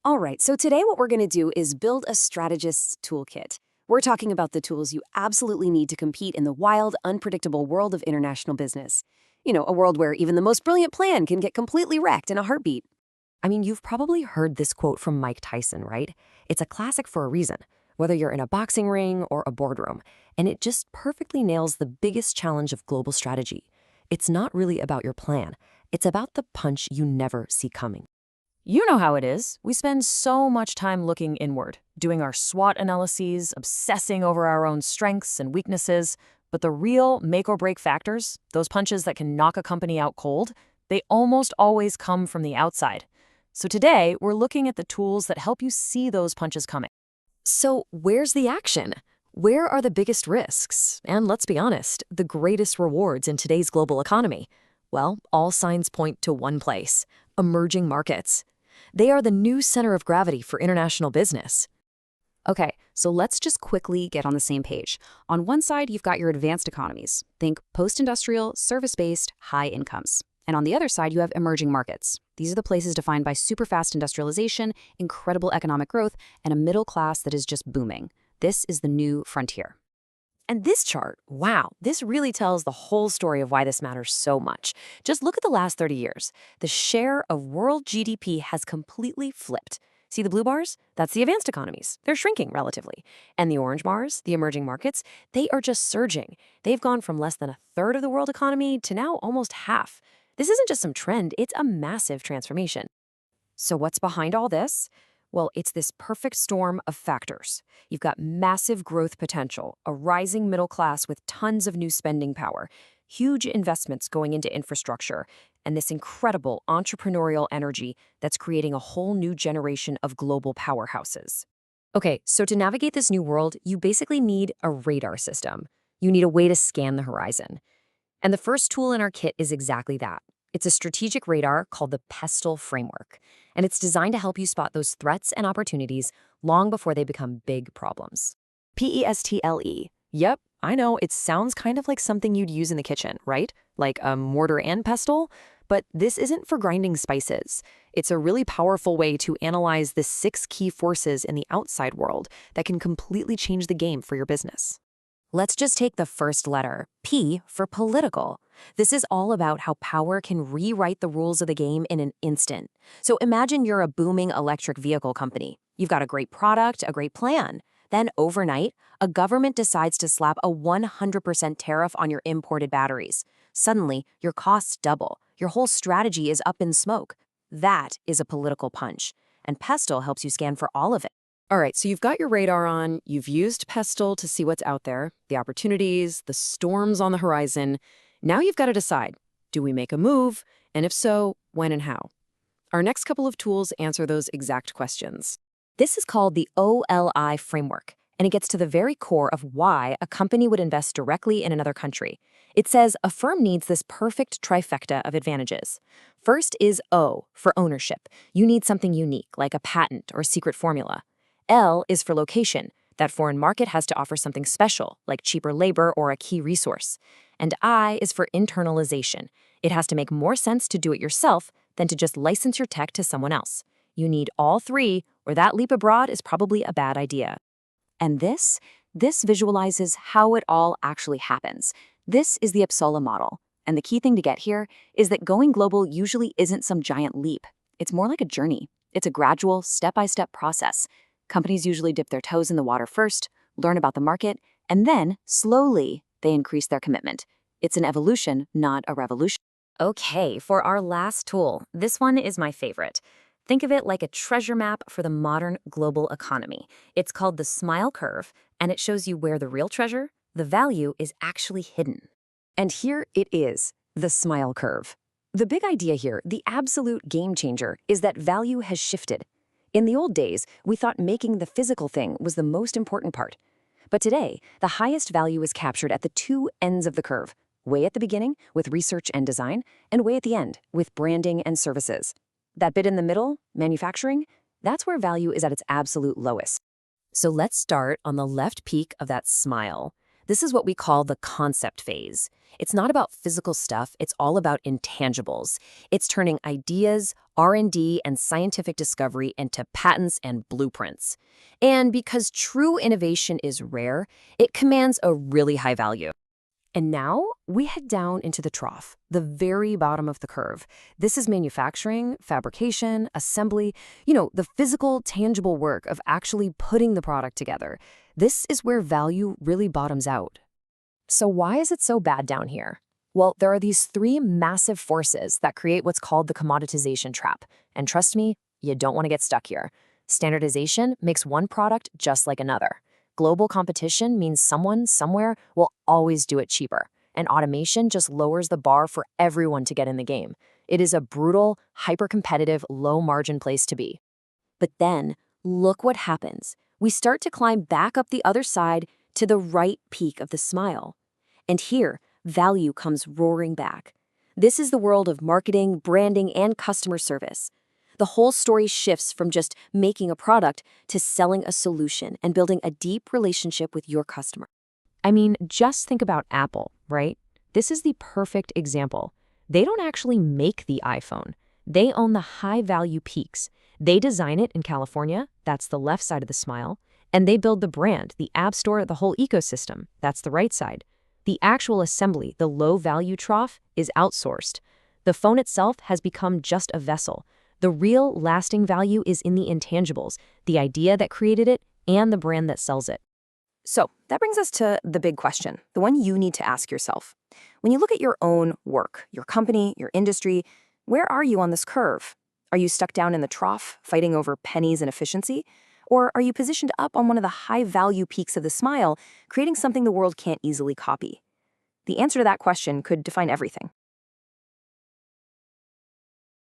All right, so today what we're going to do is build a strategist's toolkit. We're talking about the tools you absolutely need to compete in the wild, unpredictable world of international business. You know, a world where even the most brilliant plan can get completely wrecked in a heartbeat. I mean, you've probably heard this quote from Mike Tyson, right? It's a classic for a reason, whether you're in a boxing ring or a boardroom, and it just perfectly nails the biggest challenge of global strategy. It's not really about your plan. It's about the punch you never see coming. You know how it is. We spend so much time looking inward, doing our SWOT analyses, obsessing over our own strengths and weaknesses. But the real make or break factors, those punches that can knock a company out cold, they almost always come from the outside. So today, we're looking at the tools that help you see those punches coming. So where's the action? Where are the biggest risks? And let's be honest, the greatest rewards in today's global economy? Well, all signs point to one place: emerging markets. They are the new center of gravity for international business. Okay, so let's just quickly get on the same page. On one side, you've got your advanced economies. Think post-industrial, service-based, high incomes. And on the other side, you have emerging markets. These are the places defined by super fast industrialization, incredible economic growth, and a middle class that is just booming. This is the new frontier. And this chart, wow, this really tells the whole story of why this matters so much. Just look at the last 30 years. The share of world GDP has completely flipped. See the blue bars? That's the advanced economies. They're shrinking relatively. And the orange bars, the emerging markets, they are just surging. They've gone from less than a third of the world economy to now almost half. This isn't just some trend, it's a massive transformation. So what's behind all this? Well, it's this perfect storm of factors. You've got massive growth potential, a rising middle class with tons of new spending power, huge investments going into infrastructure, and this incredible entrepreneurial energy that's creating a whole new generation of global powerhouses. Okay, so to navigate this new world, you basically need a radar system. You need a way to scan the horizon. And the first tool in our kit is exactly that. It's a strategic radar called the PESTLE framework, and it's designed to help you spot those threats and opportunities long before they become big problems. PESTLE. Yep, I know, it sounds kind of like something you'd use in the kitchen, right? Like a mortar and pestle? But this isn't for grinding spices. It's a really powerful way to analyze the 6 key forces in the outside world that can completely change the game for your business. Let's just take the first letter, P, for political. This is all about how power can rewrite the rules of the game in an instant. So imagine you're a booming electric vehicle company. You've got a great product, a great plan. Then overnight, a government decides to slap a 100% tariff on your imported batteries. Suddenly, your costs double. Your whole strategy is up in smoke. That is a political punch. And PESTLE helps you scan for all of it. All right, so you've got your radar on, you've used PESTLE to see what's out there, the opportunities, the storms on the horizon. Now you've got to decide, do we make a move? And if so, when and how? Our next couple of tools answer those exact questions. This is called the OLI framework, and it gets to the very core of why a company would invest directly in another country. It says a firm needs this perfect trifecta of advantages. First is O, for ownership. You need something unique, like a patent or secret formula. L is for location. That foreign market has to offer something special, like cheaper labor or a key resource. And I is for internalization. It has to make more sense to do it yourself than to just license your tech to someone else. You need all 3, or that leap abroad is probably a bad idea. And this visualizes how it all actually happens. This is the Uppsala model. And the key thing to get here is that going global usually isn't some giant leap. It's more like a journey. It's a gradual, step-by-step process. Companies usually dip their toes in the water first, learn about the market, and then, slowly, they increase their commitment. It's an evolution, not a revolution. Okay, for our last tool, this one is my favorite. Think of it like a treasure map for the modern global economy. It's called the SMILE curve, and it shows you where the real treasure, the value, is actually hidden. And here it is, the SMILE curve. The big idea here, the absolute game changer, is that value has shifted. In the old days, we thought making the physical thing was the most important part. But today, the highest value is captured at the 2 ends of the curve, way at the beginning with research and design, and way at the end with branding and services. That bit in the middle, manufacturing, that's where value is at its absolute lowest. So let's start on the left peak of that SMILE. This is what we call the concept phase. It's not about physical stuff, it's all about intangibles. It's turning ideas, R&D, and scientific discovery into patents and blueprints. And because true innovation is rare, it commands a really high value. And now we head down into the trough, the very bottom of the curve. This is manufacturing, fabrication, assembly, the physical, tangible work of actually putting the product together. This is where value really bottoms out. So why is it so bad down here? Well, there are these three massive forces that create what's called the commoditization trap. And trust me, you don't want to get stuck here. Standardization makes one product just like another. Global competition means someone, somewhere, will always do it cheaper. And automation just lowers the bar for everyone to get in the game. It is a brutal, hyper-competitive, low-margin place to be. But then, look what happens. We start to climb back up the other side to the right peak of the smile. And here, value comes roaring back. This is the world of marketing, branding, and customer service. The whole story shifts from just making a product to selling a solution and building a deep relationship with your customer. I mean, just think about Apple, right? This is the perfect example. They don't actually make the iPhone. They own the high-value peaks. They design it in California, that's the left side of the smile, and they build the brand, the app store, the whole ecosystem, that's the right side. The actual assembly, the low-value trough, is outsourced. The phone itself has become just a vessel. The real lasting value is in the intangibles, the idea that created it and the brand that sells it. So that brings us to the big question, the one you need to ask yourself. When you look at your own work, your company, your industry, where are you on this curve? Are you stuck down in the trough, fighting over pennies and efficiency? Or are you positioned up on one of the high-value peaks of the smile, creating something the world can't easily copy? The answer to that question could define everything.